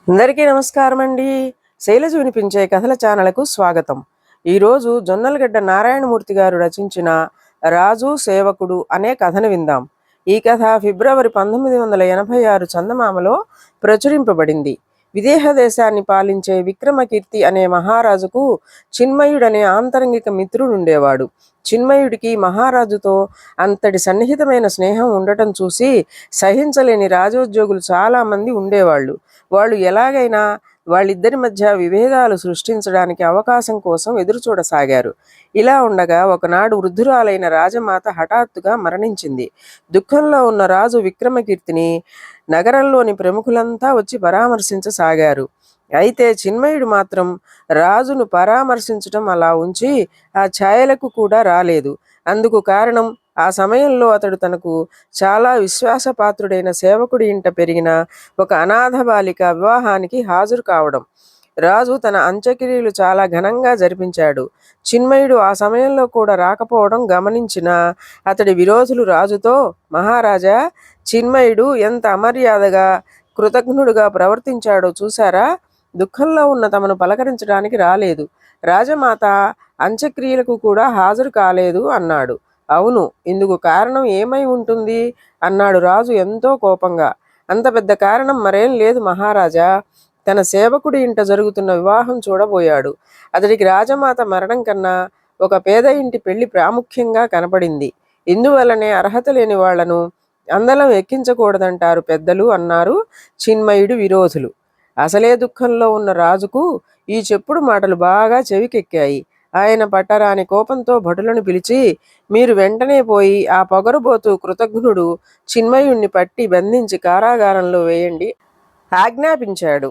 అందరికీ నమస్కారం అండి. శైలజ వినిపించే కథల ఛానల్కు స్వాగతం. ఈరోజు జొన్నలగడ్డ నారాయణమూర్తి గారు రచించిన రాజు సేవకుడు అనే కథను విందాం. ఈ కథ ఫిబ్రవరి 1986 చందమామలో ప్రచురింపబడింది. విదేహ దేశాన్ని పాలించే విక్రమకీర్తి అనే మహారాజుకు చిన్మయుడనే ఆంతరంగిక మిత్రుడుండేవాడు. చిన్మయుడికి మహారాజుతో అంతటి సన్నిహితమైన స్నేహం ఉండటం చూసి సహించలేని రాజోద్యోగులు చాలామంది ఉండేవాళ్ళు. వాళ్ళు ఎలాగైనా వాళ్ళిద్దరి మధ్య విభేదాలు సృష్టించడానికి అవకాశం కోసం ఎదురుచూడసాగారు. ఇలా ఉండగా ఒకనాడు వృద్ధురాలైన రాజమాత హఠాత్తుగా మరణించింది. దుఃఖంలో ఉన్న రాజు విక్రమకీర్తిని నగరంలోని ప్రముఖులంతా వచ్చి పరామర్శించసాగారు. అయితే చిన్మయుడు మాత్రం రాజును పరామర్శించటం అలా ఉంచి ఆ ఛాయలకు కూడా రాలేదు. అందుకు కారణం ఆ సమయంలో అతడు తనకు చాలా విశ్వాసపాత్రుడైన సేవకుడి ఇంట పెరిగిన ఒక అనాథ బాలిక వివాహానికి హాజరు కావడం. రాజు తన అంత్యక్రియలు చాలా ఘనంగా జరిపించాడు. చిన్మయుడు ఆ సమయంలో కూడా రాకపోవడం గమనించిన అతడి విరోధులు రాజుతో, మహారాజా, చిన్మయుడు ఎంత అమర్యాదగా కృతజ్ఞుడుగా ప్రవర్తించాడో చూశారా? దుఃఖంలో ఉన్న తమను పలకరించడానికి రాలేదు. రాజమాత అంత్యక్రియలకు కూడా హాజరు కాలేదు అన్నాడు. అవును, ఇందుకు కారణం ఏమై ఉంటుంది అన్నాడు రాజు ఎంతో కోపంగా. అంత పెద్ద కారణం మరేం లేదు మహారాజా. తన సేవకుడి ఇంట జరుగుతున్న వివాహం చూడబోయాడు. అతడికి రాజమాత మరణం కన్నా ఒక పేద ఇంటి పెళ్లి ప్రాముఖ్యంగా కనపడింది. ఇందువల్లనే అర్హత లేని వాళ్లను అందలం ఎక్కించకూడదంటారు పెద్దలు అన్నారు చిన్మయుడి విరోధులు. అసలే దుఃఖంలో ఉన్న రాజుకు ఈ చెప్పుడు మాటలు బాగా చెవికెక్కాయి. ఆయన పట్టరాని కోపంతో భటులను పిలిచి, మీరు వెంటనే పోయి ఆ పొగరుబోతు కృతజ్ఞుడు చిన్మయుణ్ణి పట్టి బంధించి కారాగారంలో వేయండి ఆజ్ఞాపించాడు.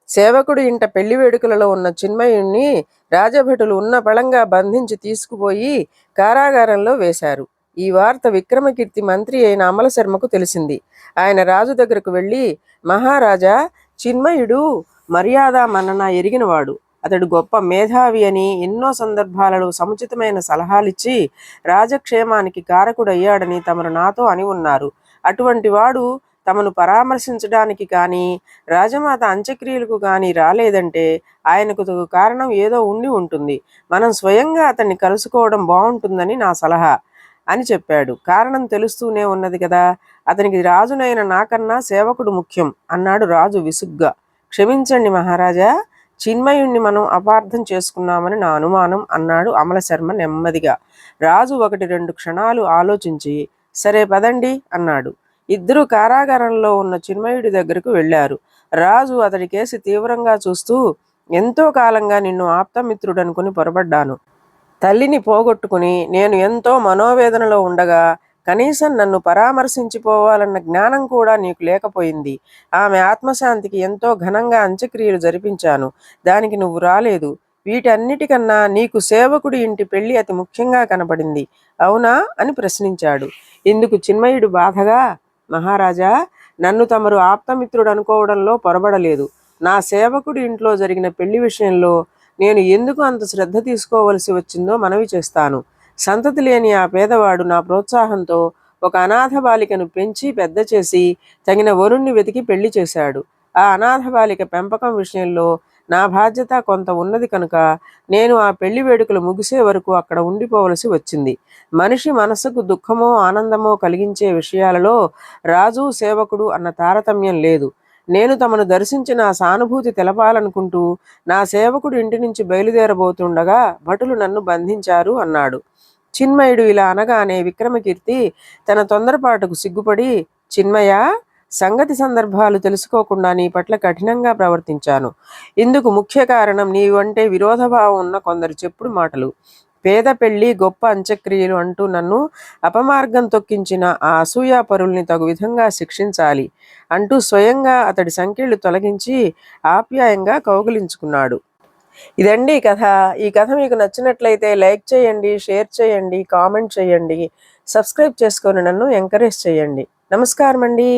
సేవకుడు ఇంట పెళ్లి వేడుకలలో ఉన్న చిన్మయుణ్ణి రాజభటులు ఉన్న పళంగా బంధించి తీసుకుపోయి కారాగారంలో వేశారు. ఈ వార్త విక్రమకీర్తి మంత్రి అయిన అమలశర్మకు తెలిసింది. ఆయన రాజు దగ్గరకు వెళ్ళి, మహారాజా, చిన్మయుడు మర్యాద మన్నన ఎరిగినవాడు. అతడు గొప్ప మేధావి అని ఎన్నో సందర్భాలలో సముచితమైన సలహాలిచ్చి రాజక్షేమానికి కారకుడయ్యాడని తమరు నాతో అని ఉన్నారు. అటువంటి వాడు తమను పరామర్శించడానికి కానీ రాజమాత అంత్యక్రియలకు కానీ రాలేదంటే ఆయనకు కారణం ఏదో ఉండి ఉంటుంది. మనం స్వయంగా అతన్ని కలుసుకోవడం బాగుంటుందని నా సలహా అని చెప్పాడు. కారణం తెలుస్తూనే ఉన్నది కదా, అతనికి రాజునైన నాకన్నా సేవకుడు ముఖ్యం అన్నాడు రాజు విసుగ్గా. క్షమించండి మహారాజా, చిన్మయుణ్ణి మనం అపార్థం చేసుకున్నామని నా అనుమానం అన్నాడు అమలశర్మ నెమ్మదిగా. రాజు 1-2 క్షణాలు ఆలోచించి, సరే పదండి అన్నాడు. ఇద్దరూ కారాగారంలో ఉన్న చిన్మయుడి దగ్గరకు వెళ్ళారు. రాజు అతడి కేసి తీవ్రంగా చూస్తూ, ఎంతో కాలంగా నిన్ను ఆప్తమిత్రుడనుకుని పొరబడ్డాను. తల్లిని పోగొట్టుకుని నేను ఎంతో మనోవేదనలో ఉండగా కనీసం నన్ను పరామర్శించిపోవాలన్న జ్ఞానం కూడా నీకు లేకపోయింది. ఆమె ఆత్మశాంతికి ఎంతో ఘనంగా అంత్యక్రియలు జరిపించాను. దానికి నువ్వు రాలేదు. వీటన్నిటికన్నా నీకు సేవకుడి ఇంటి పెళ్లి అతి ముఖ్యంగా కనపడింది, అవునా అని ప్రశ్నించాడు. ఇందుకు చిన్మయుడు బాధగా, మహారాజా, నన్ను తమరు ఆప్తమిత్రుడు అనుకోవడంలో పొరబడలేదు. నా సేవకుడి ఇంట్లో జరిగిన పెళ్లి విషయంలో నేను ఎందుకు అంత శ్రద్ధ తీసుకోవలసి వచ్చిందో మనవి చేస్తాను. సంతతి లేని ఆ పేదవాడు నా ప్రోత్సాహంతో ఒక అనాథ బాలికను పెంచి పెద్ద చేసి తగిన వరుణ్ణి వెతికి పెళ్లి చేశాడు. ఆ అనాథ బాలిక పెంపకం విషయంలో నా బాధ్యత కొంత ఉన్నది కనుక నేను ఆ పెళ్లి వేడుకలు ముగిసే వరకు అక్కడ ఉండిపోవలసి వచ్చింది. మనిషి మనస్సుకు దుఃఖమో ఆనందమో కలిగించే విషయాలలో రాజు సేవకుడు అన్న తారతమ్యం లేదు. నేను తమను దర్శించిన సానుభూతి తెలపాలనుకుంటూ నా సేవకుడు ఇంటి నుంచి బయలుదేరబోతుండగా భటులు నన్ను బంధించారు అన్నాడు. చిన్మయుడు ఇలా అనగానే విక్రమకీర్తి తన తొందరపాటుకు సిగ్గుపడి, చిన్మయ, సంగతి సందర్భాలు తెలుసుకోకుండా నీ పట్ల కఠినంగా ప్రవర్తించాను. ఇందుకు ముఖ్య కారణం నీవంటే విరోధభావం ఉన్న కొందరు చెప్పుడు మాటలు. పేద పెళ్లి, గొప్ప అంత్యక్రియలు అంటూ నన్ను అపమార్గం తొక్కించిన ఆ అసూయాపరుల్ని తగు విధంగా శిక్షించాలి అంటూ స్వయంగా అతడి సంకెళ్ళు తొలగించి ఆప్యాయంగా కౌగిలించుకున్నాడు. ఇదండి కథ. ఈ కథ మీకు నచ్చినట్లయితే లైక్ చేయండి, షేర్ చేయండి, కామెంట్ చేయండి, సబ్స్క్రైబ్ చేసుకొని నన్ను ఎంకరేజ్ చేయండి. నమస్కారం అండి.